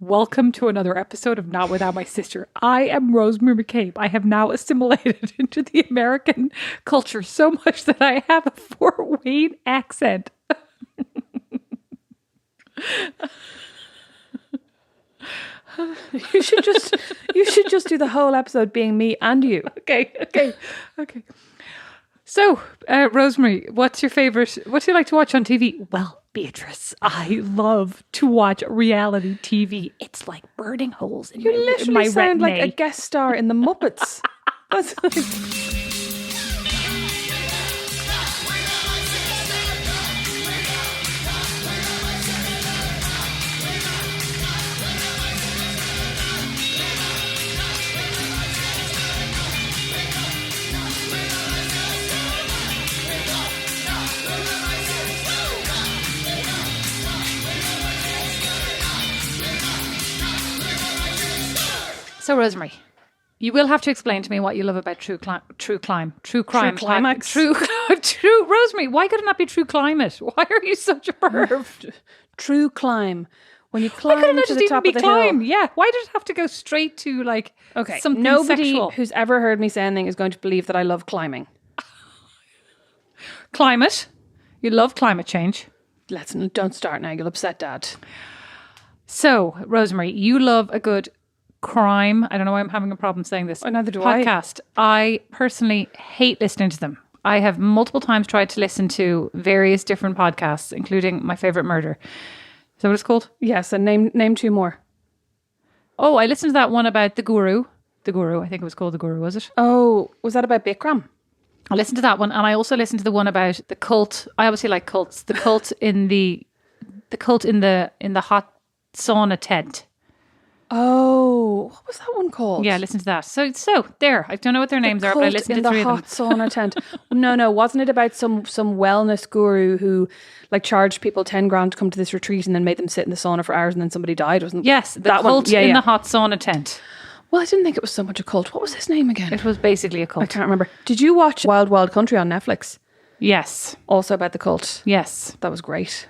Welcome to another episode of Not Without My Sister. I am Rosemary McCabe. I have now assimilated into the American culture so much that I have a Fort Wayne accent. You should just do the whole episode being me and you. Okay. So, Rosemary, what's your favorite? What do you like to watch on TV? Well, Beatrice, I love to watch reality TV. It's like burning holes in You my literally sound retina. like a guest star in the Muppets. That's like... So, Rosemary, you will have to explain to me what you love about true crime. Rosemary, why could it not be true climate? Why are you such a perv? True climb. When you climb Why couldn't it to just the even top be of the climb? hill. Yeah, why did it have to go straight to like something Nobody sexual? who's ever heard me say anything is going to believe that I love climbing. Climate. You love climate change. Don't start now. You'll upset Dad. So, Rosemary, you love a good crime. I don't know why I'm having a problem saying this. Oh, neither do I. Podcast. I personally hate listening to them. I have multiple times tried to listen to various different podcasts, including My Favorite Murder. Is that what it's called? Yes, and name two more. Oh, I listened to that one about the Guru. The Guru, I think it was called The Guru, was it? Oh, was that about Bikram? I listened to that one, and I also listened to the one about the cult. I obviously like cults. The cult in the hot sauna tent. Oh, what was that one called? Yeah, listen to that. So there. I don't know what their names are, but I listened to three of them. In the hot sauna tent. No, wasn't it about some wellness guru who like charged people 10 grand to come to this retreat and then made them sit in the sauna for hours and then somebody died? Wasn't Yes, the that cult one? in the hot sauna tent. Well, I didn't think it was so much a cult. What was his name again? It was basically a cult. I can't remember. Did you watch Wild Wild Country on Netflix? Yes. Also about the cult. Yes. That was great.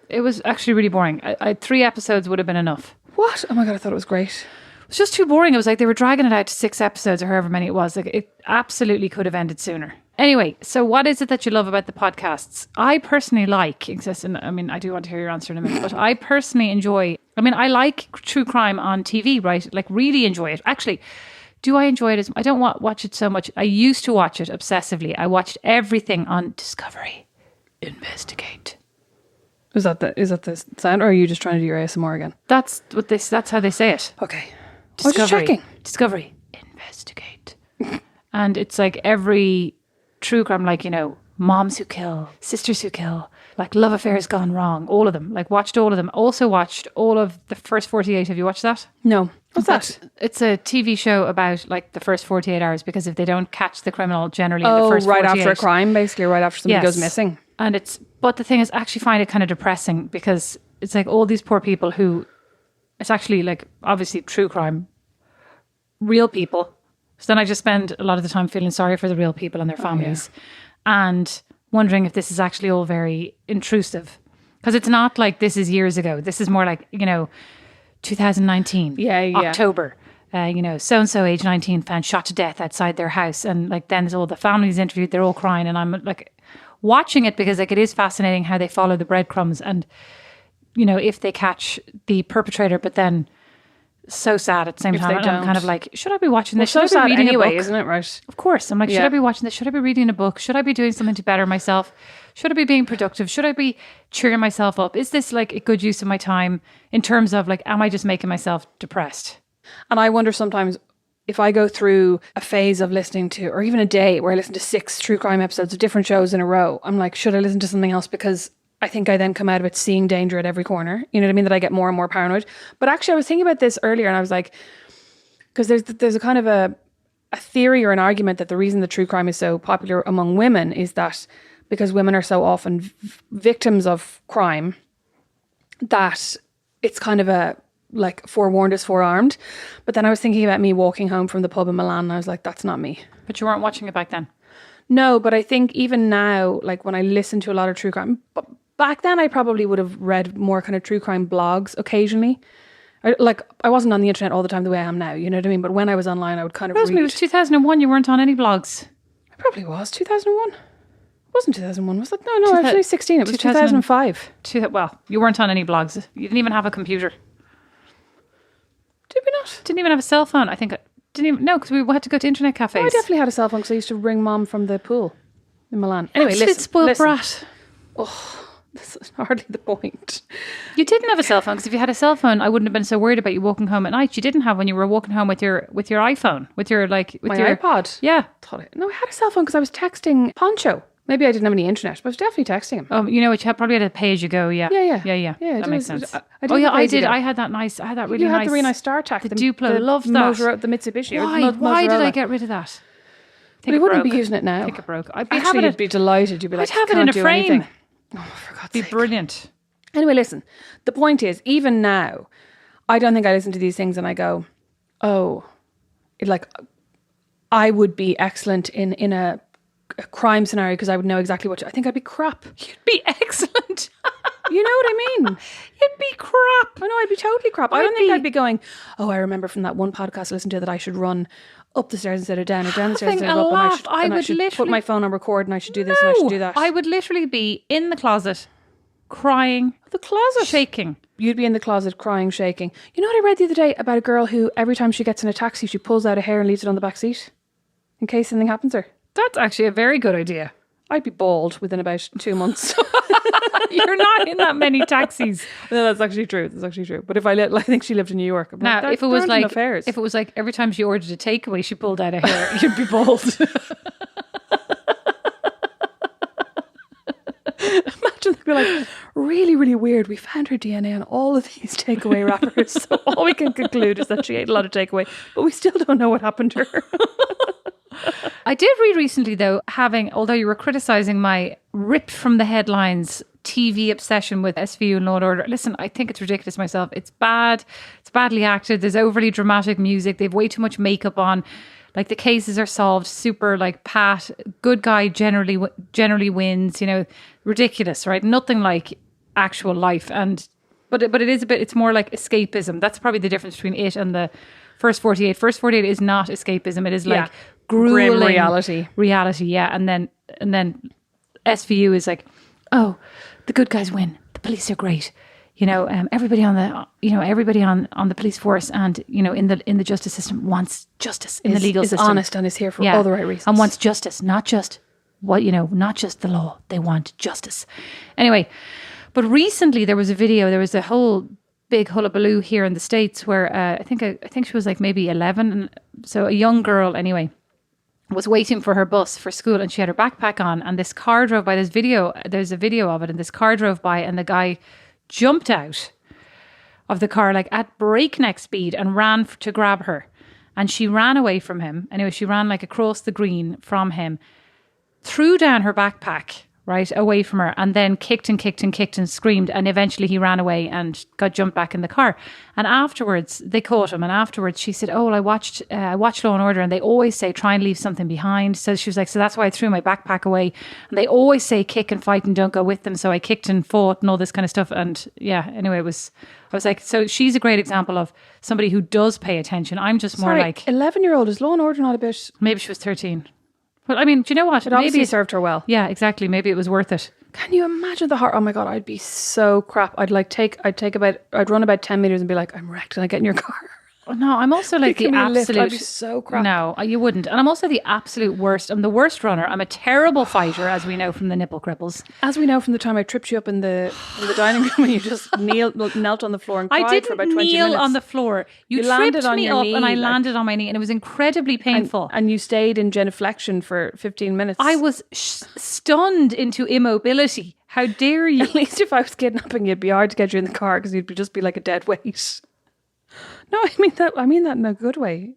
It was actually really boring. I 3 episodes would have been enough. What? Oh my God, I thought it was great. It was just too boring. It was like they were dragging it out to 6 episodes or however many it was. Like it absolutely could have ended sooner. Anyway, so what is it that you love about the podcasts? I personally like, I do want to hear your answer in a minute, but I personally enjoy, I like true crime on TV, right? Like really enjoy it. Actually, do I enjoy it? I don't watch it so much. I used to watch it obsessively. I watched everything on Discovery. Investigate. Is that the sound, or are you just trying to do your ASMR again? That's how they say it. Okay. Discovery. I was just checking. Discovery. Investigate. And it's like every true crime, like, moms who kill, sisters who kill, like love affairs gone wrong, all of them. Like watched all of them. Also watched all of the first 48. Have you watched that? No. What's that? It's a TV show about like the first 48 hours, because if they don't catch the criminal generally in the first 48. right after a crime, basically, right after somebody goes missing. And but the thing is, I actually find it kind of depressing, because it's like all these poor people who, it's actually like obviously true crime, real people. So then I just spend a lot of the time feeling sorry for the real people and their families, and wondering if this is actually all very intrusive, because it's not like this is years ago. This is more like 2019, October. So-and-so age 19 found shot to death outside their house, and like then there's all the families interviewed. They're all crying, and I'm like watching it because like it is fascinating how they follow the breadcrumbs, and if they catch the perpetrator, but then so sad at the same time. I'm kind of like, should I be watching this? Well, should I be reading anyway, a book? Isn't it right? Of course. I'm like, should I be watching this? Should I be reading a book? Should I be doing something to better myself? Should I be being productive? Should I be cheering myself up? Is this like a good use of my time in terms of like, am I just making myself depressed? And I wonder sometimes if I go through a phase of listening to, or even a day where I listen to 6 true crime episodes of different shows in a row, I'm like, should I listen to something else? Because I think I then come out of it seeing danger at every corner. You know what I mean? That I get more and more paranoid. But actually, I was thinking about this earlier, and I was like, because there's a kind of a theory or an argument that the reason the true crime is so popular among women is that because women are so often victims of crime, that it's kind of a like forewarned is forearmed. But then I was thinking about me walking home from the pub in Milan, and I was like, that's not me. But you weren't watching it back then? No, but I think even now, like when I listen to a lot of true crime, back then I probably would have read more kind of true crime blogs occasionally. I wasn't on the internet all the time the way I am now, you know what I mean? But when I was online, I would kind of Rosemary, it was 2001. You weren't on any blogs. It probably was 2001. It wasn't 2001, was it? No, actually 16. It was 2005. Well, you weren't on any blogs. You didn't even have a computer. Did we not? Didn't even have a cell phone. I think didn't even. No, because we had to go to internet cafes. I definitely had a cell phone because I used to ring Mom from the pool in Milan. Anyway, Absolute spoiled brat. Oh, this is hardly the point. You didn't have a cell phone because if you had a cell phone, I wouldn't have been so worried about you walking home at night. You didn't have when you were walking home with your iPhone, with your my iPod. Yeah. No, I had a cell phone because I was texting Poncho. Maybe I didn't have any internet, but I was definitely texting him. Oh, you know what? You probably had a pay as you go. Yeah. Yeah. That makes sense. I did. I had that nice. I had that really you nice. You had the really nice StarTac. The Duplo. Loved that. The Mitsubishi. Why did I get rid of that? But you wouldn't be using it now. I think it broke. I'd be you'd be delighted. You'd be like, I'd have it in a frame. Anything. Oh, for God's sake. Be brilliant. Anyway, listen. The point is, even now, I don't think I listen to these things and I go, oh, I would be excellent in a crime scenario because I would know exactly what I think I'd be crap. You'd be excellent. You know what I mean? You'd be crap. I know, I'd be totally crap. I don't think I'd be going, oh, I remember from that one podcast I listened to that I should run up the stairs instead of down or down the stairs instead of up. And I should put my phone on record and I should do this and I should do that. I would literally be in the closet crying. The closet? Shaking. You'd be in the closet crying, shaking. You know what I read the other day about a girl who every time she gets in a taxi she pulls out a hair and leaves it on the back seat in case something happens to her. That's actually a very good idea. I'd be bald within about 2 months. You're not in that many taxis. No, that's actually true. But if I think she lived in New York. Now, if it was like every time she ordered a takeaway, she pulled out a hair, you'd be bald. Imagine they'd be like, really, really weird. We found her DNA on all of these takeaway wrappers. So all we can conclude is that she ate a lot of takeaway, but we still don't know what happened to her. I did read recently, though, although you were criticising my ripped from the headlines TV obsession with SVU and Law Order. Listen, I think it's ridiculous myself. It's bad. It's badly acted. There's overly dramatic music. They've way too much makeup on. Like the cases are solved super like pat. Good guy generally wins. You know, ridiculous, right? Nothing like actual life. But it is a bit. It's more like escapism. That's probably the difference between it and the First 48. First 48 is not escapism. It is like grueling grim reality. Yeah, and then SVU is like, oh, the good guys win. The police are great. You know, everybody on the police force and in the justice system wants justice in the legal system. Is honest and is here for all the right reasons and wants justice, not just not just the law. They want justice. Anyway, but recently there was a video. There was a whole big hullabaloo here in the States where I think she was like maybe 11, and so a young girl anyway was waiting for her bus for school and she had her backpack on and this car drove by. There's a video of it, and this car drove by and the guy jumped out of the car like at breakneck speed and ran to grab her, and she ran away from him. Anyway, she ran like across the green from him, threw down her backpack right away from her, and then kicked and screamed, and eventually he ran away and got jumped back in the car. And afterwards they caught him, and afterwards she said, oh, well, I watched Law and Order, and they always say try and leave something behind. So she was like, so that's why I threw my backpack away, and they always say kick and fight and don't go with them, so I kicked and fought and all this kind of stuff. And yeah, anyway, I was like, so she's a great example of somebody who does pay attention. I'm just more like 11-year-old. Is Law and Order not a bit? Maybe she was 13. But I mean, do you know what? It obviously served her well. Yeah, exactly. Maybe it was worth it. Can you imagine the heart? Oh my God, I'd be so crap. I'd run about 10 meters and be like, I'm wrecked, and I get in your car. No, I'm also like the absolute. I'd be so crap. No, you wouldn't. And I'm also the absolute worst. I'm the worst runner. I'm a terrible fighter, as we know from the nipple cripples. As we know from the time I tripped you up in the dining room when you just knelt on the floor and cried for about 20 minutes. I didn't kneel on the floor. You tripped me up and I landed on my knee, and it was incredibly painful. And you stayed in genuflection for 15 minutes. I was stunned into immobility. How dare you? At least if I was kidnapping you, it'd be hard to get you in the car because you'd just be like a dead weight. No, I mean that in a good way.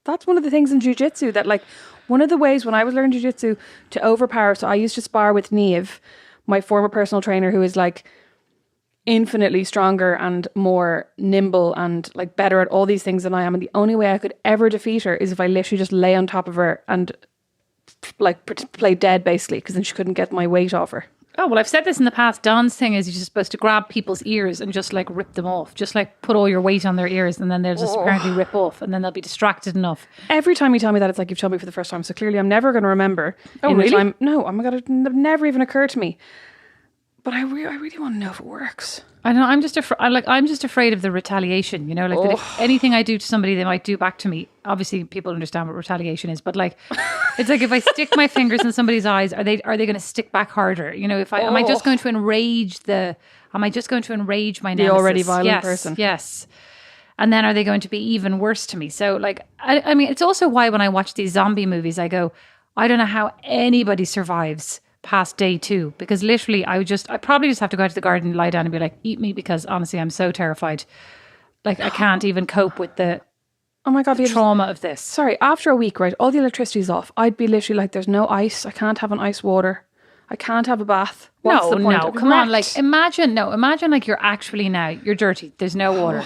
That's one of the things in jiu-jitsu that, like, one of the ways when I was learning jiu-jitsu to overpower. So I used to spar with Neve, my former personal trainer, who is like infinitely stronger and more nimble and like better at all these things than I am. And the only way I could ever defeat her is if I literally just lay on top of her and like play dead, basically, because then she couldn't get my weight off her. Oh, well, I've said this in the past. Don's thing is you're just supposed to grab people's ears and just like rip them off. Just like put all your weight on their ears and then they'll just apparently rip off and then they'll be distracted enough. Every time you tell me that, it's like you've told me for the first time. So clearly I'm never going to remember. Oh, really? No, oh my God, it never even occurred to me. But I really want to know if it works. I don't know. I'm just afraid of the retaliation, you know, like that if anything I do to somebody, they might do back to me. Obviously, people understand what retaliation is, but like, it's like if I stick my fingers in somebody's eyes, are they going to stick back harder? You know, am I just going to enrage my nemesis? The already violent person? Yes. And then are they going to be even worse to me? So like, I mean, it's also why when I watch these zombie movies, I go, I don't know how anybody survives past day 2, because literally I probably just have to go out to the garden, lie down and be like, eat me, because honestly I'm so terrified. Like I can't even cope with the trauma of this. Sorry, after a week, right, all the electricity's off. I'd be literally like, there's no ice. I can't have an ice water. I can't have a bath. What's the point? No, come on. Like imagine like you're actually you're dirty. There's no water.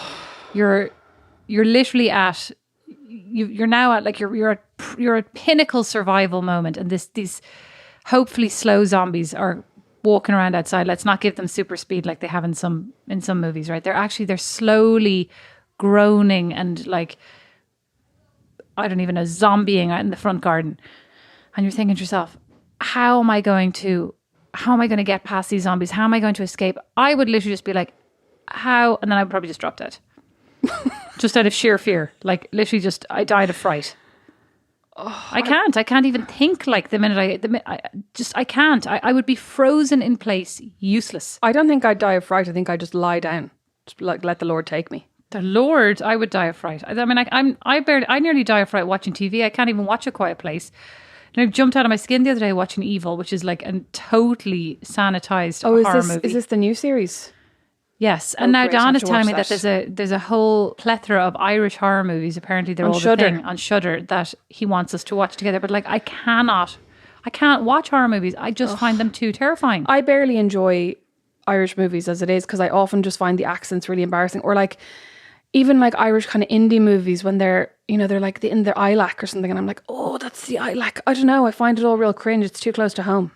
You're literally you're now at like you're at pinnacle survival moment, and these hopefully slow zombies are walking around outside. Let's not give them super speed like they have in some movies, right? They're slowly groaning and like, I don't even know, zombieing out in the front garden. And you're thinking to yourself, how am I going to get past these zombies? How am I going to escape? I would literally just be like, how? And then I would probably just drop dead. Just out of sheer fear. Like literally I died of fright. Oh, I can't even think like the minute I can't. I would be frozen in place, useless. I don't think I'd die of fright. I think I'd just lie down. Just like let the Lord take me. The Lord, I would die of fright. I mean, I nearly die of fright watching TV. I can't even watch A Quiet Place. And I jumped out of my skin the other day watching Evil, which is like a totally sanitized horror movie. Is this the new series? Yes, and now Don is telling me that there's a whole plethora of Irish horror movies. Apparently, they're all the thing on Shudder that he wants us to watch together. But like, I can't watch horror movies. I just find them too terrifying. I barely enjoy Irish movies as it is because I often just find the accents really embarrassing. Or like, even like Irish kind of indie movies when they're like in their ILAC or something, and I'm like, oh, that's the ILAC. I don't know. I find it all real cringe. It's too close to home.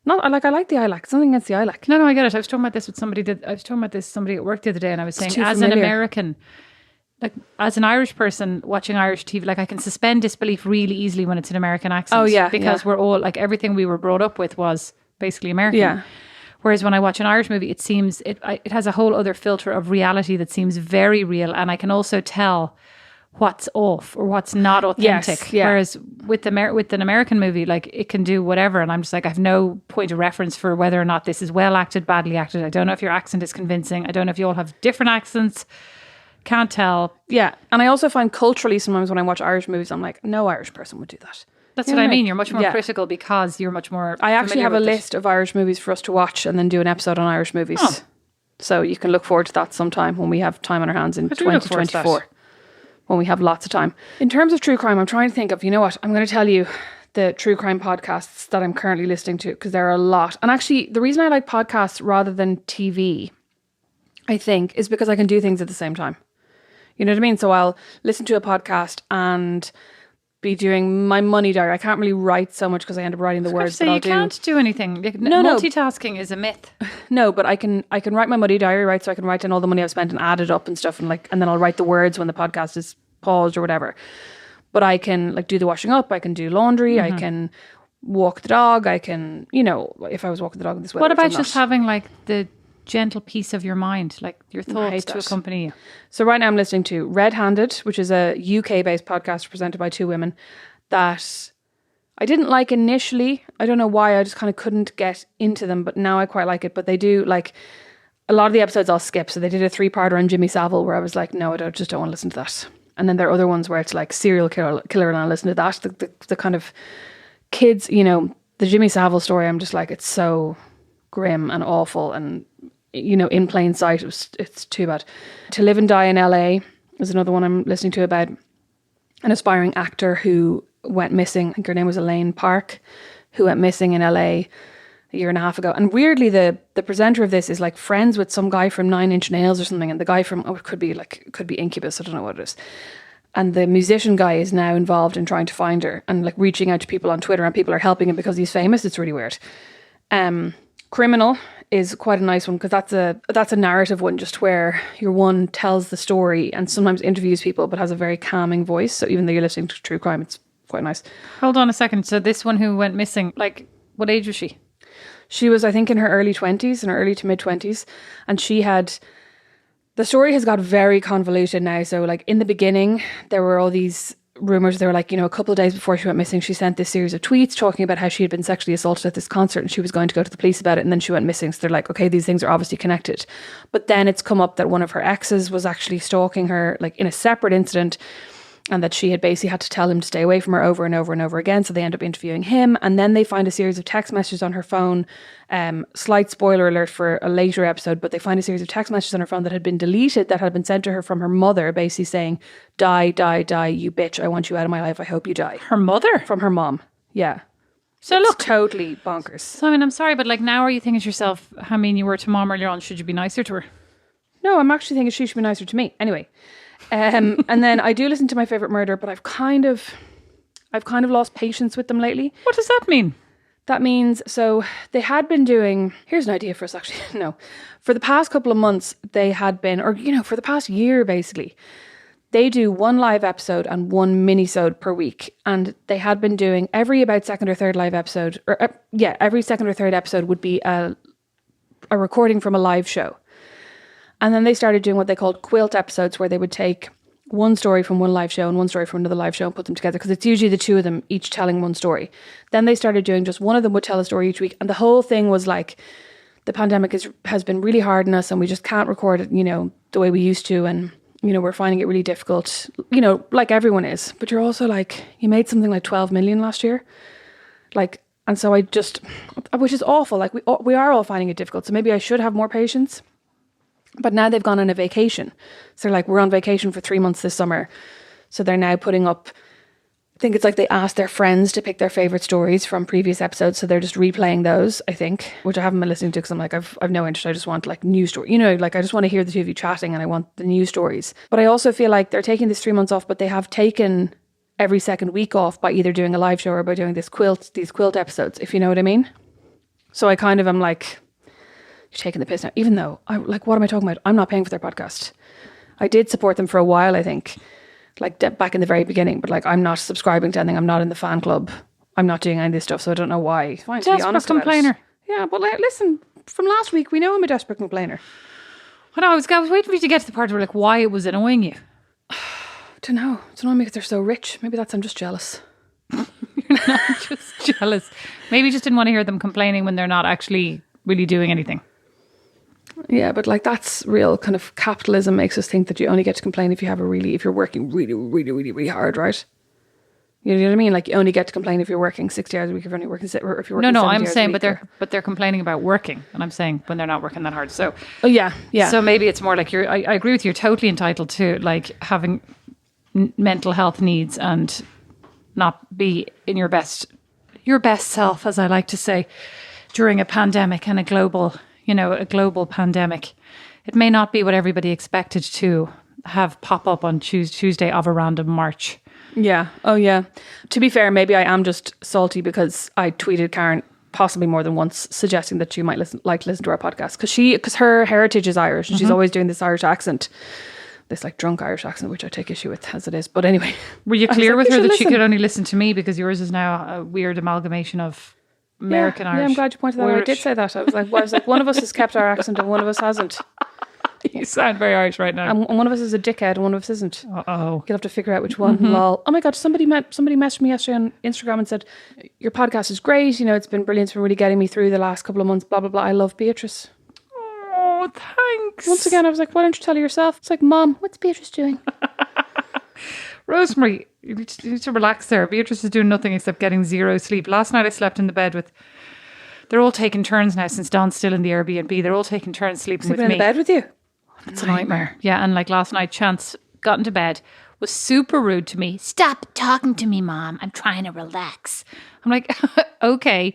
I like the ILAC. Something against the ILAC. No, I get it. I was talking about this with somebody. Somebody at work the other day, and I was saying, as an American, like as an Irish person watching Irish TV, like I can suspend disbelief really easily when it's an American accent. Oh yeah, because we're all like everything we were brought up with was basically American. Yeah. Whereas when I watch an Irish movie, it seems it has a whole other filter of reality that seems very real, and I can also tell what's off or what's not authentic. Yes, yeah. Whereas with an American movie, like it can do whatever, and I'm just like, I have no point of reference for whether or not this is well acted, badly acted. I don't know if your accent is convincing. I don't know if you all have different accents. Can't tell. Yeah, and I also find culturally sometimes when I watch Irish movies, I'm like, no Irish person would do that. That's what I mean. You're much more critical because you're much more. I actually have a list of Irish movies for us to watch and then do an episode on Irish movies. Oh. So you can look forward to that sometime when we have time on our hands in 2024. When we have lots of time. In terms of true crime, I'm trying to think of, you know what, I'm going to tell you the true crime podcasts that I'm currently listening to, because there are a lot. And actually, the reason I like podcasts rather than TV, I think, is because I can do things at the same time. You know what I mean? So I'll listen to a podcast and be doing my money diary. I can't really write so much because I end up writing the words that I'll do. You can't do anything. Multitasking is a myth. No, but I can write my money diary, right? So I can write down all the money I've spent and add it up and stuff, and then I'll write the words when the podcast is paused or whatever. But I can like do the washing up. I can do laundry. I can walk the dog. I can, if I was walking the dog in this weather. What about just having like the gentle peace of your mind, like your thoughts to accompany you? So right now I'm listening to RedHanded, which is a UK-based podcast presented by two women that I didn't like initially. I don't know why. I just kind of couldn't get into them, but now I quite like it. But they do like a lot of the episodes I'll skip. So they did a 3-parter on Jimmy Savile where I was like, no, just don't want to listen to that. And then there are other ones where it's like serial killer and I'll listen to that. The kind of kids, the Jimmy Savile story, I'm just like, it's so grim and awful and, in plain sight. It's too bad. To Live and Die in LA is another one I'm listening to about an aspiring actor who went missing. I think her name was Elaine Park, who went missing in LA a year and a half ago. And weirdly, the presenter of this is like friends with some guy from 9 Inch Nails or something. And the guy from, it could be Incubus. I don't know what it is. And the musician guy is now involved in trying to find her and like reaching out to people on Twitter, and people are helping him because he's famous. It's really weird. Criminal is quite a nice one because that's a narrative one, just where your one tells the story and sometimes interviews people but has a very calming voice. So even though you're listening to true crime, it's quite nice. Hold on a second. So this one who went missing, like, what age was she? She was, I think, in her early 20s, in her early to mid 20s. And the story has got very convoluted now. So like in the beginning, there were all these rumors. They were like, a couple of days before she went missing, she sent this series of tweets talking about how she had been sexually assaulted at this concert and she was going to go to the police about it, and then she went missing. So they're like, okay, these things are obviously connected. But then it's come up that one of her exes was actually stalking her, like in a separate incident, and that she had basically had to tell him to stay away from her over and over and over again. So they end up interviewing him, and then they find a series of text messages on her phone. Slight spoiler alert for a later episode, but they find a series of text messages on her phone that had been deleted, that had been sent to her from her mother, basically saying, die, die, die, you bitch, I want you out of my life, I hope you die. Her mother? From her mom, yeah. So it's look, totally bonkers. So I mean, I'm sorry, but like now are you thinking to yourself, I mean, you were to mom earlier on, should you be nicer to her? No, I'm actually thinking she should be nicer to me. Anyway. And then I do listen to My Favorite Murder, but I've kind of lost patience with them lately. What does that mean? That means, so they had been doing, here's an idea for us actually, no. For the past couple of months, they had been, or for the past year basically, they do one live episode and one mini-sode per week. And they had been doing every about second or third live episode, every second or third episode would be a recording from a live show. And then they started doing what they called quilt episodes, where they would take one story from one live show and one story from another live show and put them together, because it's usually the two of them each telling one story. Then they started doing just one of them would tell a story each week. And the whole thing was like, the pandemic has been really hard on us and we just can't record it, the way we used to. And, we're finding it really difficult, like everyone is. But you're also like, you made something like 12 million last year. Like, and so which is awful. Like we are all finding it difficult. So maybe I should have more patience. But now they've gone on a vacation. So they're like, we're on vacation for 3 months this summer. So they're now putting up, I think it's like they asked their friends to pick their favourite stories from previous episodes. So they're just replaying those, I think, which I haven't been listening to because I'm like, I've no interest. I just want like new stories. Like I just want to hear the two of you chatting and I want the new stories. But I also feel like they're taking this 3 months off, but they have taken every second week off by either doing a live show or by doing these quilt episodes, if you know what I mean. So I kind of am like, you're taking the piss now, even though what am I talking about? I'm not paying for their podcast. I did support them for a while, I think, like back in the very beginning, but like I'm not subscribing to anything. I'm not in the fan club. I'm not doing any of this stuff, so I don't know why. It's fine to be honest about complainer. Yeah, but listen, from last week, we know I'm a desperate complainer. I know, I was waiting for you to get to the part where like why it was annoying you. I don't know. It's annoying me because they're so rich. Maybe I'm just jealous. You're not just jealous. Maybe you just didn't want to hear them complaining when they're not actually really doing anything. Yeah, but like that's real kind of capitalism makes us think that you only get to complain if you're working really, really, really, really hard, right? You know what I mean? Like you only get to complain if you're working 60 hours a week, if you're working 70 hours I'm saying, a week, but they're complaining about working, and I'm saying when they're not working that hard. So, yeah. So maybe it's more like I agree with you. You're totally entitled to like having mental health needs and not be in your best self, as I like to say, during a pandemic and a global pandemic. It may not be what everybody expected to have pop up on Tuesday of a random March. Yeah. Oh, yeah. To be fair, maybe I am just salty because I tweeted Karen possibly more than once suggesting that she might listen to our podcast because her heritage is Irish and she's always doing this Irish accent, this like drunk Irish accent, which I take issue with as it is. But anyway, were you clear with her that she could only listen to me because yours is now a weird amalgamation of American Irish? Yeah, I'm glad you pointed that out. I did say that. I was like, one of us has kept our accent and one of us hasn't. You sound very Irish right now. And one of us is a dickhead and one of us isn't. Uh-oh. You'll have to figure out which one. Lol. Oh my God, somebody messaged me yesterday on Instagram and said, your podcast is great. It's been brilliant. It's been really getting me through the last couple of months, blah, blah, blah. I love Beatrice. Oh, thanks. Once again, I was like, why don't you tell her yourself? It's like, Mom, what's Beatrice doing? Rosemary, you need to relax there. Beatrice is doing nothing except getting zero sleep. Last night I slept in the bed with... They're all taking turns now since Don's still in the Airbnb. They're all taking turns sleeping with me. In the bed with you? It's a nightmare. Yeah, and like last night, Chance got into bed, was super rude to me. Stop talking to me, Mom. I'm trying to relax. I'm like, okay.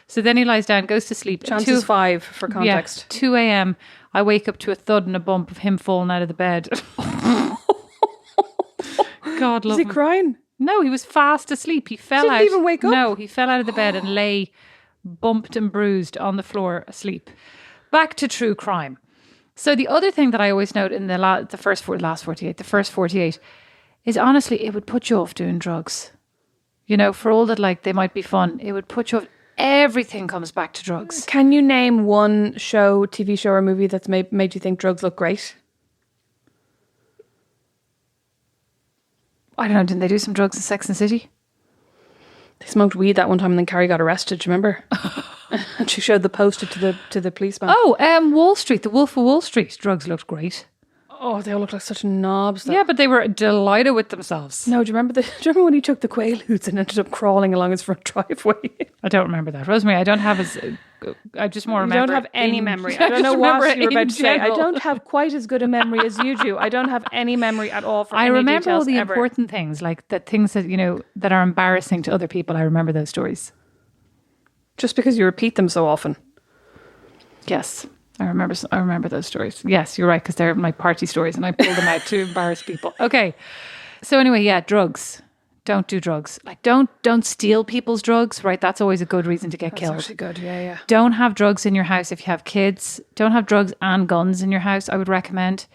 So then he lies down, goes to sleep. Chance is 5 for context. Yeah, 2 a.m. I wake up to a thud and a bump of him falling out of the bed. God love him. Is he crying? No, he was fast asleep. He fell out. Didn't even wake up? No, he fell out of the bed and lay bumped and bruised on the floor asleep. Back to true crime. So the other thing that I always note in the first 48 is honestly, it would put you off doing drugs. You know, for all that like they might be fun, it would put you off. Everything comes back to drugs. Can you name one show, TV show or movie that's made you think drugs look great? I don't know, didn't they do some drugs in Sex and the City? They smoked weed that one time and then Carrie got arrested, do you remember? And she showed the poster to the policeman. Oh, Wall Street, The Wolf of Wall Street. Drugs looked great. Oh, they all look like such knobs. Though. Yeah, but they were delighted with themselves. No, do you remember when he took the Quaaludes and ended up crawling along his front driveway? I don't remember that. Rosemary, I don't have as... I just more remember... You don't have any memory. I don't know what you were about to say. I don't have quite as good a memory as you do. I don't have any memory at all for any details. I remember all the important things, like the things that, you know, that are embarrassing to other people. I remember those stories. Just because you repeat them so often. Yes. I remember those stories. Yes, you're right, because they're my party stories and I pull them out to embarrass people. Okay. So anyway, yeah, drugs. Don't do drugs. Like don't steal people's drugs, right? That's always a good reason to get killed. That's actually good, yeah. Don't have drugs in your house if you have kids. Don't have drugs and guns in your house, I would recommend.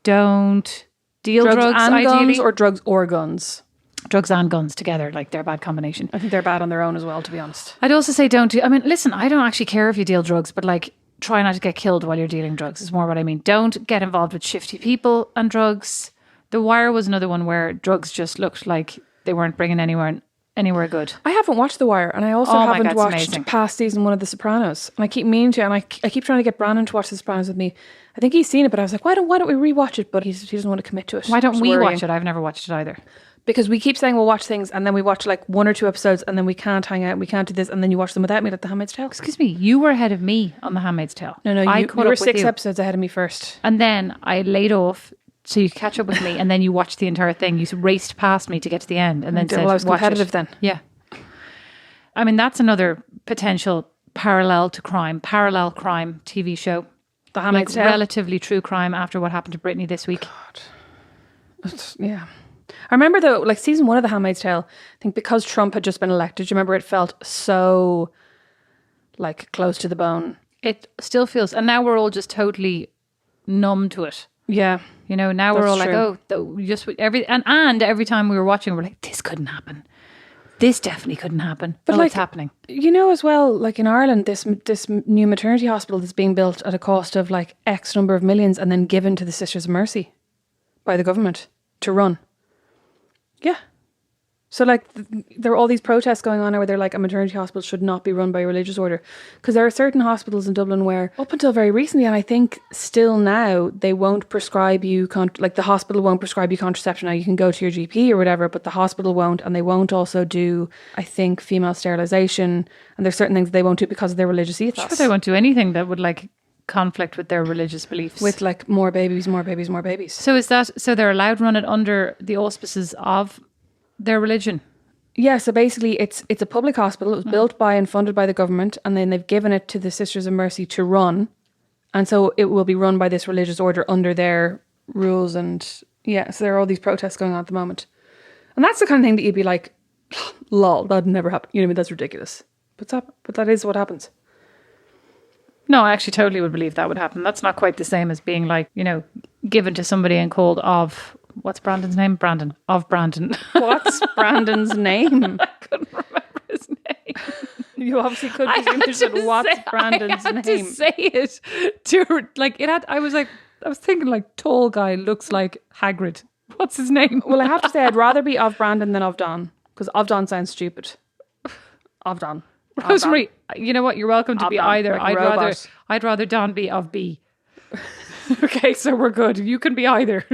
Don't deal drugs and ideally. Guns or drugs or guns? Drugs and guns together, like they're a bad combination. I think they're bad on their own as well, to be honest. I'd also say listen, I don't actually care if you deal drugs, but like try not to get killed while you're dealing drugs is more what I mean. Don't get involved with shifty people and drugs. The Wire was another one where drugs just looked like they weren't bringing anywhere good. I haven't watched The Wire, and I also haven't watched past season 1 of The Sopranos. And I keep meaning to, and I keep trying to get Brandon to watch The Sopranos with me. I think he's seen it, but I was like, why don't we rewatch it? But he doesn't want to commit to it. Why don't we watch it? I've never watched it either. Because we keep saying we'll watch things and then we watch like 1 or 2 episodes and then we can't hang out, we can't do this, and then you watch them without me, like The Handmaid's Tale. Excuse me, you were ahead of me on The Handmaid's Tale. No, you were 6 episodes ahead of me first. And then I laid off so you catch up with me, and then you watched the entire thing. You raced past me to get to the end and then said, well, I was competitive then. Yeah. I mean, that's another potential parallel crime TV show. The Handmaid's Tale. Relatively true crime after what happened to Brittany this week. God. Yeah. I remember though, like season 1 of The Handmaid's Tale, I think because Trump had just been elected, do you remember it felt so like close to the bone? It still feels, and now we're all just totally numb to it. Yeah. You know, now we're all true. And every time we were watching, we're like, this couldn't happen. This definitely couldn't happen. But it's happening. You know, as well, like in Ireland, this new maternity hospital that's being built at a cost of like X number of millions and then given to the Sisters of Mercy by the government to run. Yeah. So like there are all these protests going on now where they're like a maternity hospital should not be run by a religious order. Because there are certain hospitals in Dublin where up until very recently, and I think still now, they won't prescribe you, like the hospital won't prescribe you contraception. Now you can go to your GP or whatever, but the hospital won't, and they won't also do, I think, female sterilisation, and there's certain things they won't do because of their religious ethos. Sure, they won't do anything that would like conflict with their religious beliefs. With like more babies, more babies, more babies. So so they're allowed to run it under the auspices of their religion? Yeah, so basically it's a public hospital. It was built by and funded by the government, and then they've given it to the Sisters of Mercy to run, and so it will be run by this religious order under their rules. And yeah, so there are all these protests going on at the moment, and that's the kind of thing that you'd be like, lol, that'd never happen. You know what I mean? That's ridiculous. But that is what happens. No, I actually totally would believe that would happen. That's not quite the same as being like, you know, given to somebody and called of... What's Brandon's name? Brandon. Of Brandon. What's Brandon's name? I couldn't remember his name. You obviously could, because you said, what's Brandon's name? I had to say it. I was thinking like tall guy looks like Hagrid. What's his name? Well, I have to say I'd rather be of Brandon than of Don, because of Don sounds stupid. Of Don. Rosemary, you know what? You're welcome to be Don, either. like I'd rather Don be of B. Okay, so we're good. You can be either.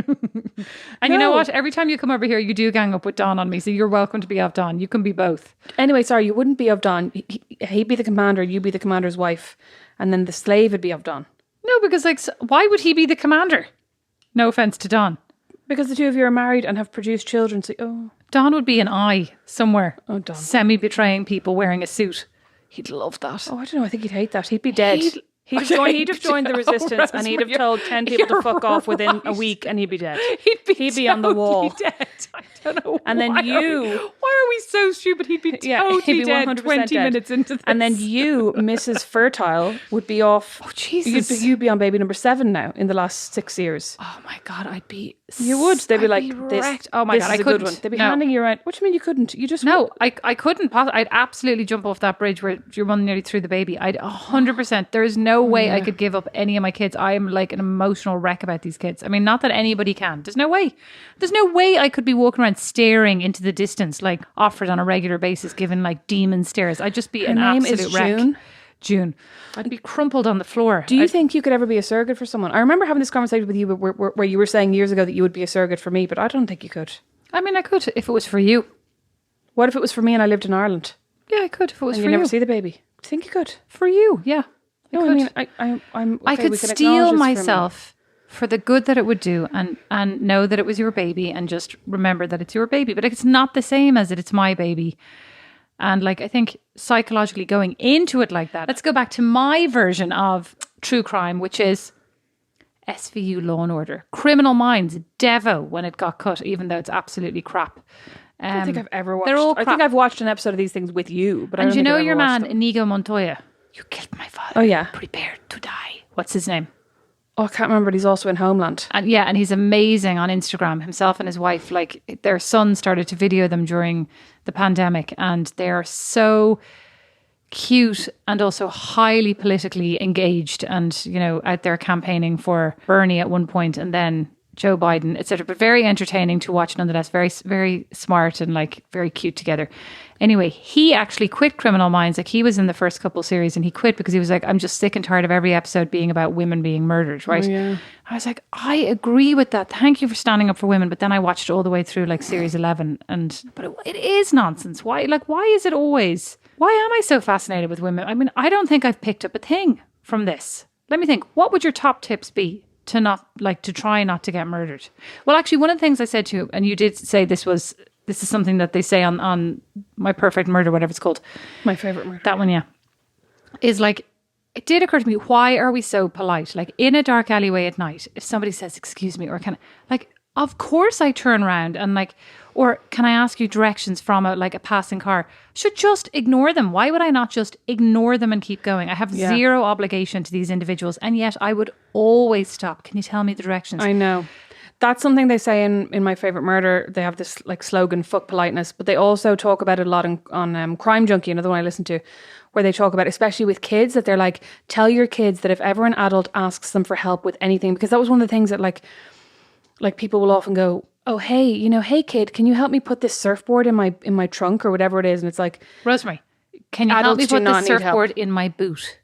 And you know what? Every time you come over here, you do gang up with Don on me. So you're welcome to be of Don. You can be both. Anyway, sorry, you wouldn't be of Don. He'd be the commander, you'd be the commander's wife. And then the slave would be of Don. No, because like, why would he be the commander? No offense to Don. Because the two of you are married and have produced children. So, Don would be an eye somewhere. Oh, Don. Semi-betraying people wearing a suit. He'd love that. Oh, I don't know. I think he'd hate that. He'd be dead. He'd have joined the resistance, and he'd have told 10 people to fuck off within a week, and he'd be dead. He'd be on the wall. Dead. don't know. And then why are we so stupid? He'd be totally dead 20 minutes into this. And then you, Mrs. Fertile, would be off. Oh, Jesus. You'd be on baby number 7 now in the last 6 years. Oh my God, I'd be... You would. They'd be like, wrecked. Oh my God, I is a couldn't. good one. They'd be handing you around. What do you mean you couldn't? You just... No, I couldn't. I'd absolutely jump off that bridge where you're running nearly through the baby. I'd 100%. There is no way I could give up any of my kids. I am like an emotional wreck about these kids. I mean, not that anybody can. There's no way. There's no way I could be walking around staring into the distance like Offred on a regular basis, giving like demon stares. I'd just be an absolute wreck. June. I'd be crumpled on the floor. Do you think you could ever be a surrogate for someone? I remember having this conversation with you where you were saying years ago that you would be a surrogate for me, but I don't think you could. I mean, I could if it was for you. What if it was for me and I lived in Ireland? Yeah, I could if it was and for you you. never see the baby. Do you think you could? For you, yeah. No, I mean, I'm okay, I could steel myself for the good that it would do and know that it was your baby and just remember that it's your baby. But it's not the same as it's my baby. And like, I think psychologically going into it like that, let's go back to my version of true crime, which is SVU Law and Order. Criminal Minds, Devo, when it got cut, even though it's absolutely crap. I don't think I've ever watched. They're all crap. I think I've watched an episode of these things with you, but I don't you think know I've your ever watched man, them. Inigo Montoya. You killed my father. Oh yeah. Prepare to die. What's his name? Oh, I can't remember. But he's also in Homeland. And yeah, and he's amazing on Instagram. Himself and his wife, like their son started to video them during the pandemic, and they are so cute and also highly politically engaged, and you know, out there campaigning for Bernie at one point, and then Joe Biden, etc. But very entertaining to watch nonetheless. Very, very smart and like very cute together. Anyway, he actually quit Criminal Minds. Like he was in the first couple series and he quit because he was like, I'm just sick and tired of every episode being about women being murdered, right? Oh, yeah. I was like, I agree with that. Thank you for standing up for women. But then I watched it all the way through like series 11 but it is nonsense. Why is it always, why am I so fascinated with women? I mean, I don't think I've picked up a thing from this. Let me think. What would your top tips be to try not to get murdered? Well, actually, one of the things I said to you, and you did say this is something that they say on My Perfect Murder, whatever it's called. My favorite murder. That one, yeah. Is like, it did occur to me, why are we so polite? Like in a dark alleyway at night, if somebody says, excuse me, or kind of like, of course I turn around and like, or can I ask you directions from a passing car? Should just ignore them. Why would I not just ignore them and keep going? I have zero obligation to these individuals, and yet I would always stop. Can you tell me the directions? I know. That's something they say in My Favorite Murder. They have this like slogan, fuck politeness, but they also talk about it a lot on Crime Junkie, another one I listen to, where they talk about, especially with kids, that they're like, tell your kids that if ever an adult asks them for help with anything, because that was one of the things that like people will often go, oh, hey, hey kid, can you help me put this surfboard in my trunk or whatever it is? And it's like, Rosemary, can you help me put this surfboard in my boot?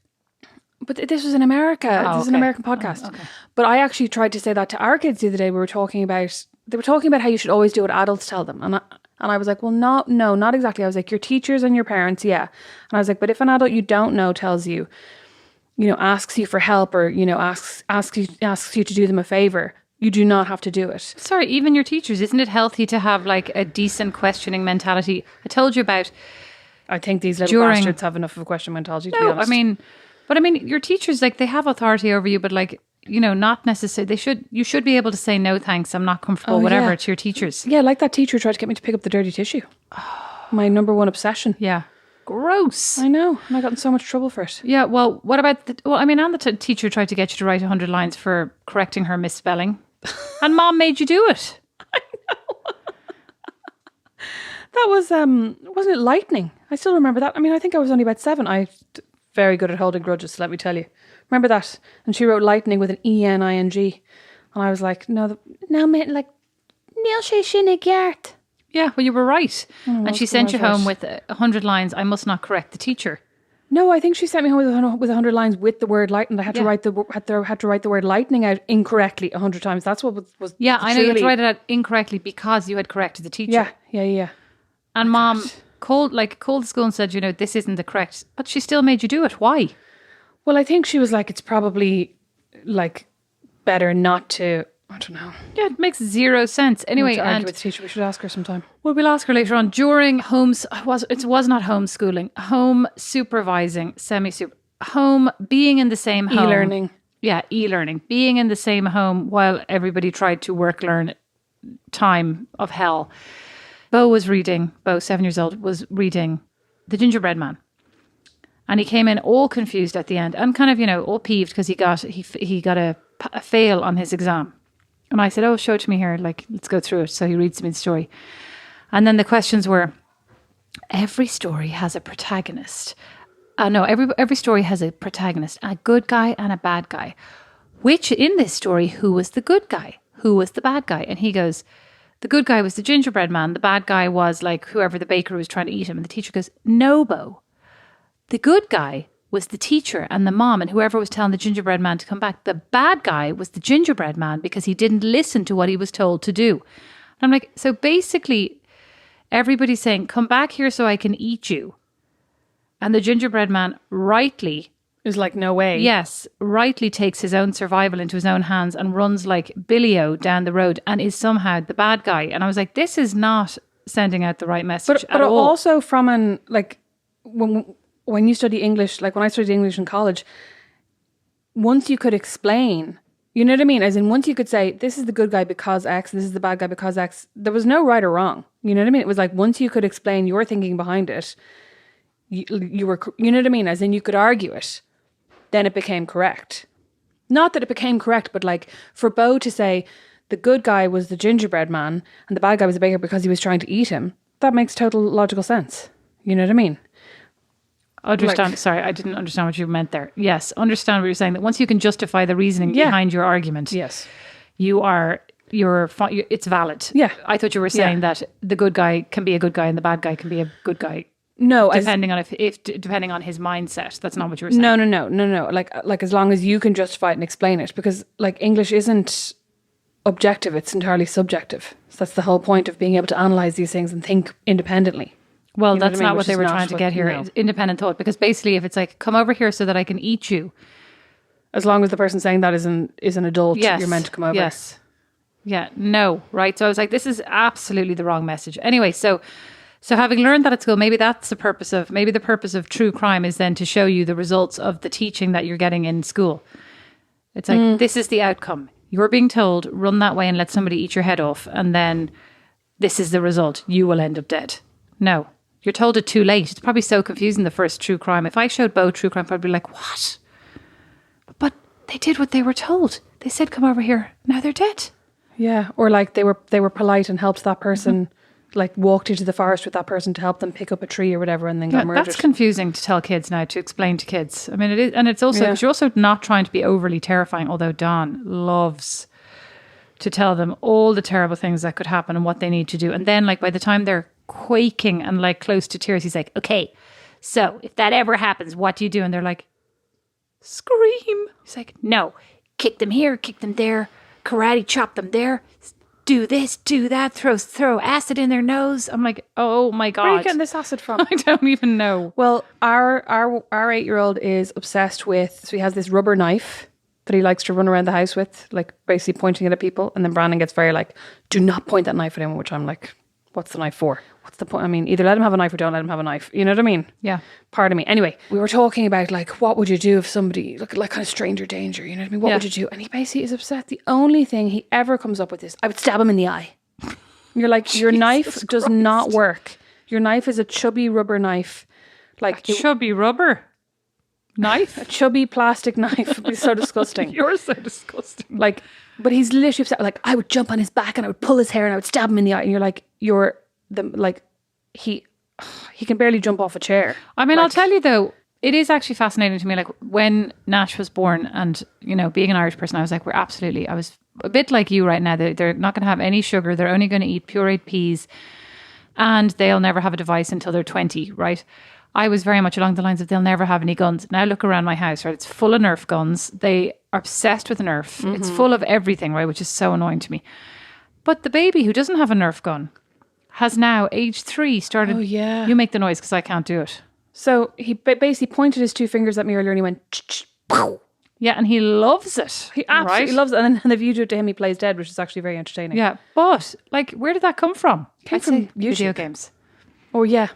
But this was in America. Oh, this is an American podcast. Oh, okay. But I actually tried to say that to our kids the other day. They were talking about how you should always do what adults tell them. And I was like, well, no, not exactly. I was like, your teachers and your parents, yeah. And I was like, but if an adult you don't know tells you, asks you for help or, asks you to do them a favor, you do not have to do it. Sorry, even your teachers, isn't it healthy to have like a decent questioning mentality? I told you about. I think these little bastards have enough of a question mentality, to be honest. I mean, your teachers, like, they have authority over you, but like, not necessarily. You should be able to say no, thanks, I'm not comfortable, whatever, to your teachers. Yeah, like that teacher tried to get me to pick up the dirty tissue. My number one obsession. Yeah. Gross. I know. And I got in so much trouble for it. Yeah, well, what about and the teacher tried to get you to write 100 lines for correcting her misspelling. And mom made you do it. I know. That was, wasn't it lightning? I still remember that. I mean, I think I was only about 7. Very good at holding grudges, let me tell you. Remember that? And she wrote lightning with an E-N-I-N-G. And I was like, no, mate, like, Neil she shinnig yart. Yeah, well, you were right. And she sent you home with 100 lines. I must not correct the teacher. No, I think she sent me home with 100 lines with the word lightning. I had to write the word lightning out incorrectly 100 times. That's what was. Yeah, I know you had to write it out incorrectly because you had corrected the teacher. Yeah. And mom called the school and said, this isn't the correct, but she still made you do it. Why? Well, I think she was like, it's probably like better not to. I don't know. Yeah, it makes zero sense. Anyway, to argue with the teacher. We should ask her sometime. Well, we'll ask her later on. During it was not homeschooling, home supervising, home, being in the same home. E-learning. Yeah, e-learning. Being in the same home while everybody tried to work, learn time of hell. Bo, 7 years old, was reading The Gingerbread Man. And he came in all confused at the end and kind of, all peeved because he got a fail on his exam. And I said, oh, show it to me here. Like, let's go through it. So he reads me the story. And then the questions were, every story has a protagonist. No, every story has a protagonist, a good guy and a bad guy. Which in this story, who was the good guy? Who was the bad guy? And he goes, the good guy was the gingerbread man. The bad guy was like whoever the baker was trying to eat him. And the teacher goes, no, Bo. The good guy was the teacher and the mom and whoever was telling the gingerbread man to come back. The bad guy was the gingerbread man because he didn't listen to what he was told to do. And I'm like, so basically everybody's saying, come back here so I can eat you. And the gingerbread man rightly is like, no way. Yes, rightly takes his own survival into his own hands and runs like Billy-O down the road and is somehow the bad guy. And I was like, this is not sending out the right message at all. But also from when you study English, like when I studied English in college, once you could explain, you know what I mean? As in, once you could say, this is the good guy because X, this is the bad guy because X, there was no right or wrong. You know what I mean? It was like, once you could explain your thinking behind it, you were, you know what I mean? As in, you could argue it, then it became correct. Not that it became correct, but like for Bo to say the good guy was the gingerbread man and the bad guy was the baker because he was trying to eat him, that makes total logical sense. You know what I mean? Sorry, I didn't understand what you meant there. Yes, understand what you're saying. That once you can justify the reasoning behind your argument, yes, it's valid. Yeah, I thought you were saying that the good guy can be a good guy and the bad guy can be a good guy. No, depending on depending on his mindset. That's not what you were saying. No. Like as long as you can justify it and explain it, because like English isn't objective; it's entirely subjective. So that's the whole point of being able to analyze these things and think independently. Well, you know that's not what they were trying to get here. It's independent thought. Because basically, if it's like, come over here so that I can eat you. As long as the person saying that is an adult, yes, you're meant to come over. Yes. Yeah. No. Right. So I was like, this is absolutely the wrong message. Anyway, so having learned that at school, maybe the purpose of true crime is then to show you the results of the teaching that you're getting in school. It's like, this is the outcome. You're being told, run that way and let somebody eat your head off. And then this is the result. You will end up dead. No. You're told it too late. It's probably so confusing, the first true crime. If I showed Bo true crime, I'd probably be like, what? But they did what they were told. They said, come over here. Now they're dead. Yeah. Or like they were polite and helped that person, like walked into the forest with that person to help them pick up a tree or whatever and then got murdered. That's confusing to tell kids now, to explain to kids. I mean, it is. And it's also, because you're also not trying to be overly terrifying, although Don loves to tell them all the terrible things that could happen and what they need to do. And then like by the time they're quaking and like close to tears, he's like, okay, so if that ever happens, what do you do? And they're like, scream. He's like, no, kick them here, kick them there, karate chop them there, do this, do that, throw acid in their nose. I'm like, oh my God. Where are you getting this acid from? I don't even know. Well, our 8-year-old is obsessed with, so he has this rubber knife that he likes to run around the house with, like basically pointing it at people. And then Brandon gets very like, do not point that knife at him, which I'm like, what's the knife for? What's the point? I mean, either let him have a knife or don't let him have a knife. You know what I mean? Yeah. Pardon me. Anyway, we were talking about like, what would you do if somebody, like kind of stranger danger, you know what I mean? What would you do? And he basically is upset. The only thing he ever comes up with is, I would stab him in the eye. You're like, your knife does not work. Your knife is a chubby rubber knife. Like chubby rubber knife? A chubby plastic knife. It'd be so disgusting. You're so disgusting. Like, but he's literally upset. Like, I would jump on his back and I would pull his hair and I would stab him in the eye. And you're like, he can barely jump off a chair. I mean, like, I'll tell you though, it is actually fascinating to me. Like when Nash was born and, you know, being an Irish person, I was like, I was a bit like you right now. They're not going to have any sugar. They're only going to eat pureed peas and they'll never have a device until they're 20, right? I was very much along the lines of they'll never have any guns. Now look around my house, right? It's full of Nerf guns. They are obsessed with Nerf. Mm-hmm. It's full of everything, right? Which is so annoying to me. But the baby who doesn't have a Nerf gun has now, age 3, started... Oh, yeah. You make the noise because I can't do it. So he basically pointed his 2 fingers at me earlier and he went... Pow. Yeah, and he loves it. He absolutely loves it. And then if you do it to him, he plays dead, which is actually very entertaining. Yeah, but, like, where did that come from? Came from video games. Oh, yeah.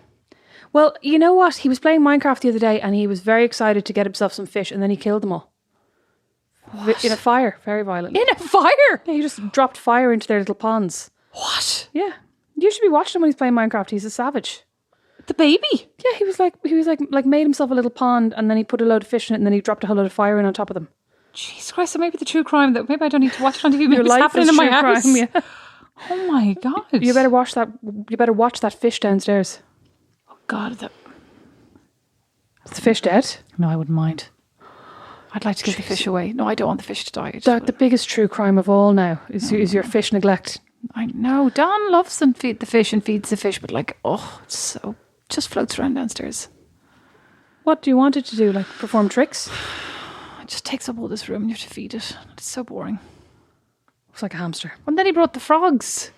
Well, you know what? He was playing Minecraft the other day and he was very excited to get himself some fish and then he killed them all. What? In a fire, very violently. In a fire? Yeah, he just dropped fire into their little ponds. What? Yeah. You should be watching him when he's playing Minecraft. He's a savage. The baby? Yeah, he was like made himself a little pond and then he put a load of fish in it and then he dropped a whole load of fire in on top of them. Jesus Christ, so maybe the true crime that maybe I don't need to watch it on TV. Maybe it's life happening is in my true house. crime, yeah. Oh my God. You better watch that. You better watch that fish downstairs. Oh God. Is the fish dead? No, I wouldn't mind. I'd like to give the fish away. No, I don't want the fish to die. The biggest true crime of all now is your fish neglect. I know. Don loves and feed the fish and feeds the fish, but like, it's so just floats around downstairs. What do you want it to do? Like perform tricks? It just takes up all this room and you have to feed it. It's so boring. It's like a hamster. And then he brought the frogs.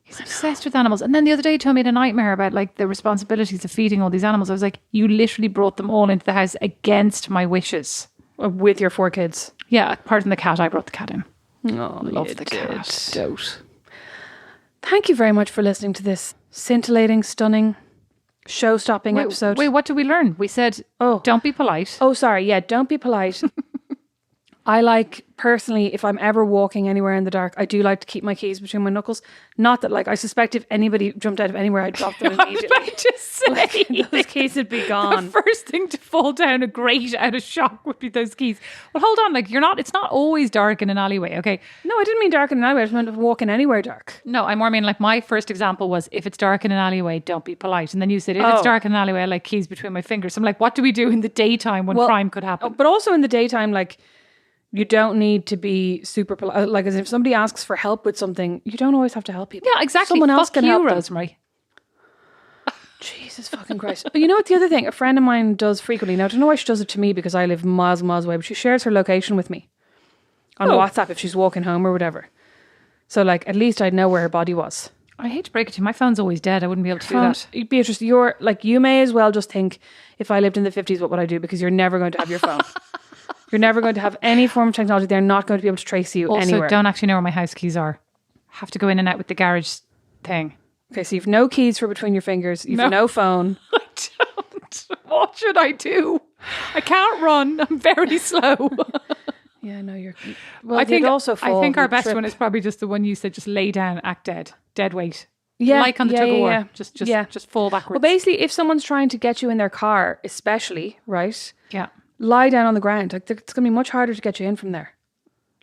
He's obsessed with animals. And then the other day he told me a nightmare about like the responsibilities of feeding all these animals. I was like, you literally brought them all into the house against my wishes. With your 4 kids? Yeah, apart from the cat. I brought the cat in. Oh, love the cat. Dote. Thank you very much for listening to this scintillating, stunning, show-stopping episode. Wait, what did we learn? We said, don't be polite. Oh, sorry. Yeah, don't be polite. I like, personally, if I'm ever walking anywhere in the dark, I do like to keep my keys between my knuckles. Not that, like, I suspect if anybody jumped out of anywhere, I'd drop them immediately. I was about to say, like, those keys would be gone. The first thing to fall down a grate out of shock would be those keys. Well, hold on, like, it's not always dark in an alleyway, okay? No, I didn't mean dark in an alleyway. I just meant walking anywhere dark. No, I more mean, like, my first example was, if it's dark in an alleyway, don't be polite. And then you said, if it's dark in an alleyway, I like keys between my fingers. So I'm like, what do we do in the daytime when crime could happen? But also in the daytime, like, you don't need to be super polite. Like, as if somebody asks for help with something, you don't always have to help people. Yeah, exactly. Someone else can help them. Rosemary. Jesus fucking Christ. But you know what the other thing a friend of mine does frequently? Now, I don't know why she does it to me because I live miles and miles away, but she shares her location with me on WhatsApp if she's walking home or whatever. So, like, at least I'd know where her body was. I hate to break it to you. My phone's always dead. I wouldn't be able to do that. Beatrice, you may as well just think, if I lived in the 50s, what would I do? Because you're never going to have your phone. You're never going to have any form of technology. They're not going to be able to trace you anywhere. Also, don't actually know where my house keys are. Have to go in and out with the garage thing. Okay, so you've no keys for between your fingers. You've no phone. I don't. What should I do? I can't run. I'm very slow. Yeah, no, you're... Well, I think our best one is probably just the one you said, just lay down, act dead. Dead weight. Yeah. Like on the tug of war. Yeah. Just fall backwards. Well, basically, if someone's trying to get you in their car, especially, right? Yeah. Lie down on the ground. Like, it's going to be much harder to get you in from there.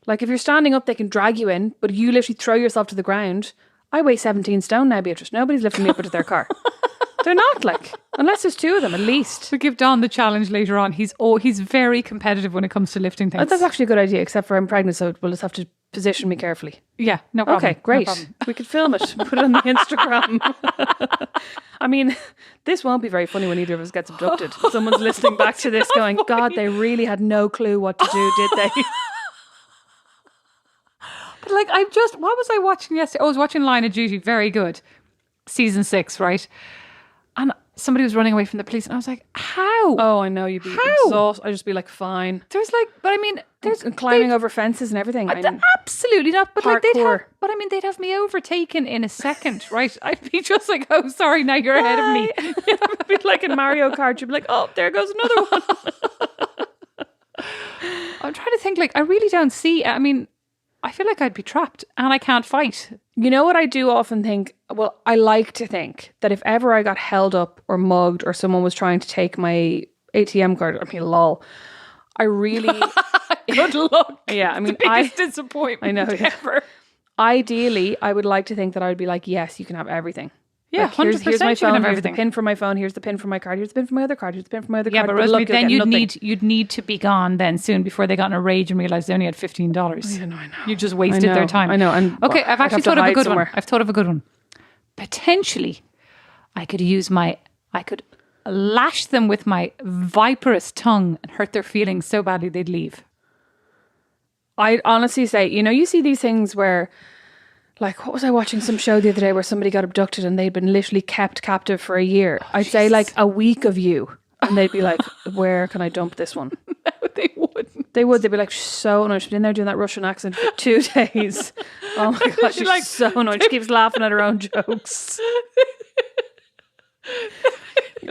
Like, if you're standing up, they can drag you in, but you literally throw yourself to the ground. I weigh 17 stone now, Beatrice. Nobody's lifting me up into their car. They're not, like, unless there's 2 of them at least. To give Don the challenge later on, he's very competitive when it comes to lifting things. That's actually a good idea, except for I'm pregnant, so we'll just have to position me carefully. Yeah, no problem. Okay, great. No problem. We could film it, put it on the Instagram. I mean, this won't be very funny when either of us gets abducted. Someone's listening back to this going, God, they really had no clue what to do, did they? But like, what was I watching yesterday? I was watching Line of Duty, very good. Season 6, right? And somebody was running away from the police and I was like, how? Oh, I know, you'd be exhausted. I'd just be like, fine. There's like, but I mean, there's... And climbing over fences and everything. Absolutely not. But like, they'd have me overtaken in a second, right? I'd be just like, oh, sorry, now you're ahead of me. It'd be like in Mario Kart, you'd be like, oh, there goes another one. I'm trying to think, like, I really don't see, I mean, I feel like I'd be trapped and I can't fight. You know what I do often think? Well, I like to think that if ever I got held up or mugged or someone was trying to take my ATM card, I mean, lol. I really... Good luck. Yeah, I mean, the biggest disappointment ever. Ideally, I would like to think that I would be like, yes, you can have everything. Yeah, like, here's my phone, here's the pin pin for my phone, here's the pin for my card, here's the pin for my other card, here's the pin for my other card. Yeah, but Rosemary, then you'd need to be gone then soon before they got in a rage and realised they only had $15. Yeah, no, I know. You just wasted their time. I know. And okay, I've actually thought of a good one. I've thought of a good one. Potentially, I could lash them with my viperous tongue and hurt their feelings so badly they'd leave. I'd honestly say, you see these things where, like, what was I watching some show the other day where somebody got abducted and they'd been literally kept captive for a year. I'd say like a week of you. And they'd be like, where can I dump this one? No, they wouldn't. They would. They'd be like, she's so annoyed. She's been in there doing that Russian accent for 2 days. Oh my gosh, she's like, so annoyed. She keeps laughing at her own jokes.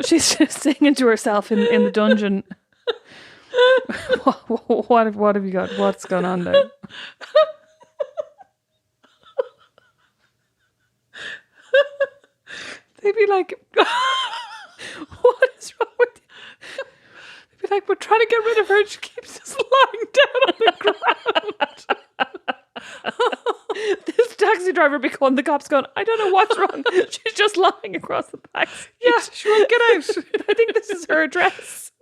She's just singing to herself in the dungeon. What have you got? What's going on there? They'd be like, what is wrong with you? They'd be like, we're trying to get rid of her and she keeps just lying down on the ground. This taxi driver be calling the cops going, I don't know what's wrong. She's just lying across the back. Yeah, she won't get out. I think this is her address.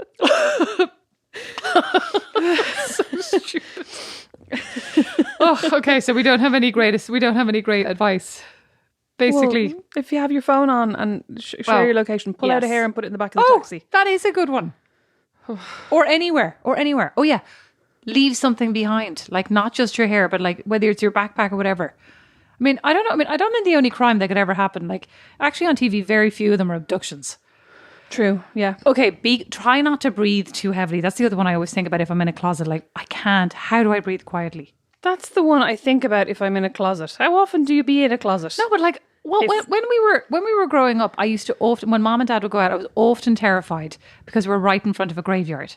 So stupid. Oh, okay. So we don't have any great advice. Basically, Well, if you have your phone on and share your location, pull out a hair and put it in the back of the taxi. That is a good one. Or anywhere. Oh yeah. Leave something behind. Like not just your hair, but like whether it's your backpack or whatever. I mean, I don't know. I don't think the only crime that could ever happen, like actually on TV, very few of them are abductions. True, yeah. Okay, try not to breathe too heavily. That's the other one I always think about if I'm in a closet. Like, I can't. How do I breathe quietly? That's the one I think about if I'm in a closet. How often do you be in a closet? No, but like, well, when we were growing up, I used to often, when mom and dad would go out, I was often terrified because we're right in front of a graveyard.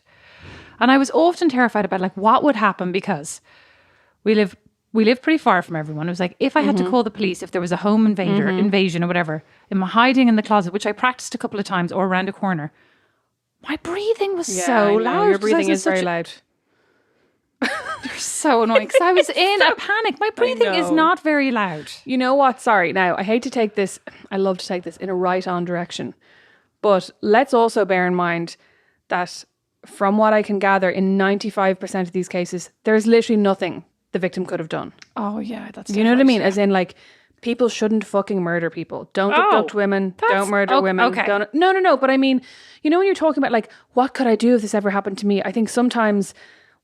And I was often terrified about like what would happen because we live pretty far from everyone. It was like, if I had to call the police, if there was a home invasion or whatever, in my hiding in the closet, which I practiced a couple of times or around a corner, my breathing was so loud. Your breathing is very loud. You're so annoying because I was in a panic. My breathing is not very loud. You know what? Sorry. Now, I hate to take this. I love to take this in a right-on direction. But let's also bear in mind that from what I can gather, in 95% of these cases, there's literally nothing the victim could have done. Oh, yeah. That's you know what I mean? Yeah. As in, like, people shouldn't fucking murder people. Don't abduct women. Don't murder women. Okay. No. But I mean, you know, when you're talking about, like, what could I do if this ever happened to me? I think sometimes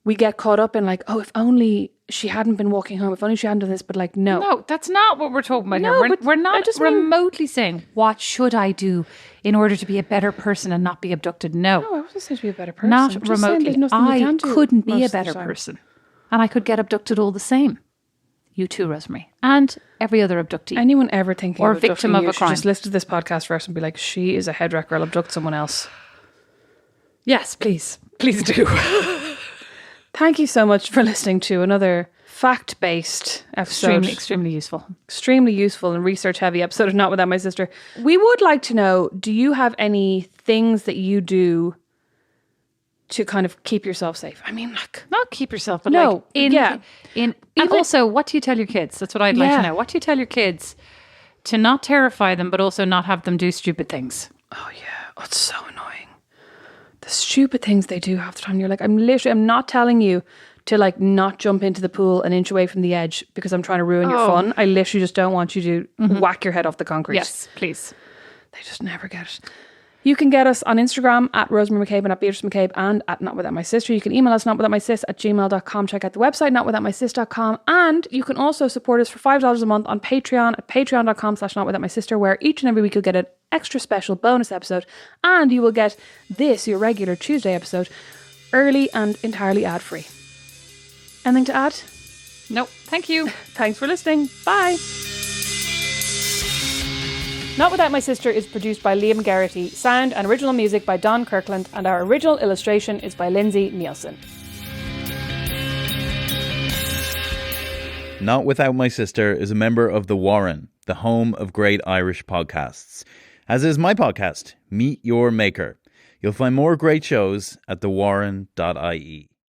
we get caught up in like, oh, if only she hadn't been walking home, if only she hadn't done this, but like, no. No, that's not what we're talking about here. We're not just remotely saying, what should I do in order to be a better person and not be abducted? No. No, I wasn't saying to be a better person. Not remotely. I couldn't be a better person. And I could get abducted all the same. You too, Rosemary. And every other abductee. Anyone ever thinking or of victim of a crime. Just listen to this podcast first and be like, she is a head wrecker, I'll abduct someone else. Yes, please. Please do. Thank you so much for listening to another fact-based episode. Extremely useful. Extremely useful and research-heavy episode of Not Without My Sister. We would like to know, do you have any things that you do to kind of keep yourself safe? I mean, like... Not keep yourself, but no, like... And also, what do you tell your kids? That's what I'd like to know. What do you tell your kids to not terrify them, but also not have them do stupid things? Oh, yeah. Oh, it's so annoying. The stupid things they do half the time. You're like, I'm not telling you to like not jump into the pool an inch away from the edge because I'm trying to ruin your fun. I literally just don't want you to whack your head off the concrete. Yes, please. They just never get it. You can get us on Instagram at Rosemary McCabe and at Beatrice McCabe and at Not Without My Sister. You can email us notwithoutmysis@gmail.com. Check out the website notwithoutmysis.com, and you can also support us for $5 a month on Patreon at patreon.com/notwithoutmysister, where each and every week you'll get an extra special bonus episode, and you will get this, your regular Tuesday episode, early and entirely ad-free. Anything to add? Nope. Thank you. Thanks for listening. Bye. Not Without My Sister is produced by Liam Garrity, sound and original music by Don Kirkland, and our original illustration is by Lindsay Nielsen. Not Without My Sister is a member of The Warren, the home of great Irish podcasts. As is my podcast, Meet Your Maker. You'll find more great shows at thewarren.ie.